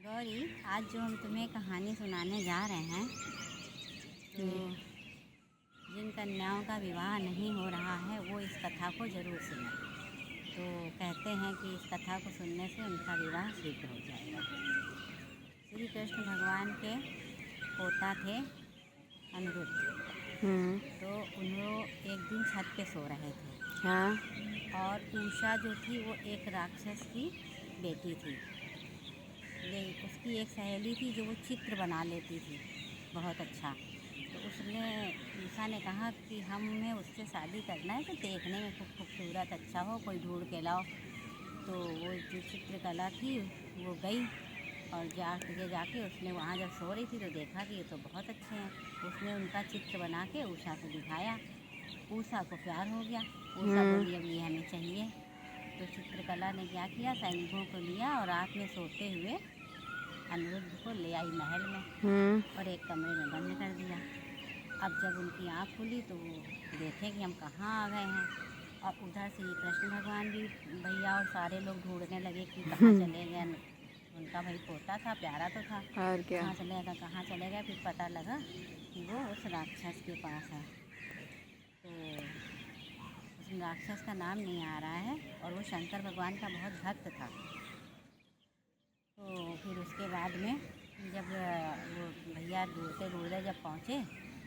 गौरी, आज जो हम तुम्हें कहानी सुनाने जा रहे हैं तो जिन कन्याओं का विवाह नहीं हो रहा है वो इस कथा को ज़रूर सुनें। तो कहते हैं कि इस कथा को सुनने से उनका विवाह शीघ्र हो जाएगा। श्री कृष्ण भगवान के पोता थे अनिरुद्ध। तो उन्हों एक दिन छत पे सो रहे थे। हाँ। और उषा जो थी वो एक राक्षस की बेटी थी। ये उसकी एक सहेली थी जो वो चित्र बना लेती थी बहुत अच्छा। तो उसने उषा ने कहा कि हमें उससे शादी करना है, तो देखने में खूब खूबसूरत अच्छा हो, कोई ढूंढ के लाओ। तो वो जो चित्रकला थी वो गई और जाके उसने वहाँ जब सो रही थी तो देखा कि ये तो बहुत अच्छे हैं। उसने उनका चित्र बना के उषा को दिखाया। उषा को प्यार हो गया। उषा बोली अब ये हमें चाहिए। तो चित्रकला ने क्या किया, सैनिकों को लिया और रात में सोते हुए अनिरुद्ध को ले आई महल में और एक कमरे में बंद कर दिया। अब जब उनकी आँख खुली तो वो देखे कि हम कहाँ आ गए हैं। और उधर से ये कृष्ण भगवान भी भैया और सारे लोग ढूंढने लगे कि कहाँ चले गए। उनका भाई पोता था, प्यारा तो था, और क्या। कहाँ चले गए। फिर पता लगा कि वो उस राक्षस के पास है। तो उस राक्षस का नाम नहीं आ रहा है और वो शंकर भगवान का बहुत भक्त था। तो फिर उसके बाद में जब वो भैया ढूंढते जब पहुँचे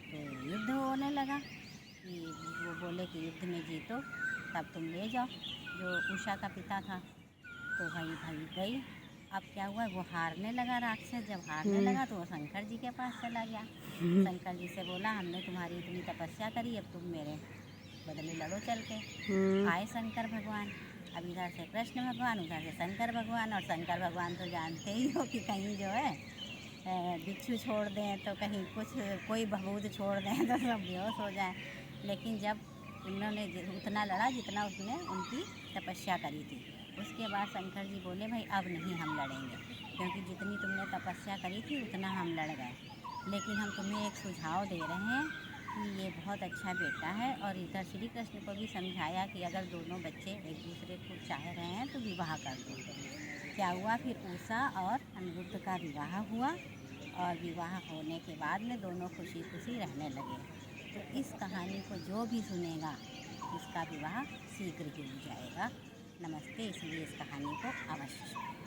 तो युद्ध होने लगा कि वो बोले कि युद्ध में जीतो तब तुम ले जाओ, जो उषा का पिता था। तो भाई गई। अब क्या हुआ, वो हारने लगा राक्षस। जब हारने लगा तो वो शंकर जी के पास चला गया। शंकर जी से बोला हमने तुम्हारी इतनी तपस्या करी, अब तुम मेरे बदले लड़ो चल के। आए शंकर भगवान। अब इधर से कृष्ण भगवान, उधर से शंकर भगवान। और शंकर भगवान तो जानते ही हो कि कहीं जो है बिच्छू छोड़ दें तो कहीं कोई भभूत छोड़ दें तो सब बेहोश हो जाए। लेकिन जब उन्होंने उतना लड़ा जितना उसने उनकी तपस्या करी थी। उसके बाद शंकर जी बोले भाई अब नहीं हम लड़ेंगे, क्योंकि जितनी तुमने तपस्या करी थी उतना हम लड़ गए। लेकिन हम तुम्हें एक सुझाव दे रहे हैं कि ये बहुत अच्छा बेटा है। और इधर श्री कृष्ण को भी समझाया कि अगर दोनों बच्चे एक दूसरे को चाह रहे हैं तो विवाह कर दो। क्या हुआ, फिर उषा और अनिरुद्ध का विवाह हुआ और विवाह होने के बाद में दोनों खुशी खुशी रहने लगे। तो इस कहानी को जो भी सुनेगा उसका विवाह शीघ्र ही हो जाएगा। नमस्ते। इसलिए इस कहानी को अवश्य सुनें।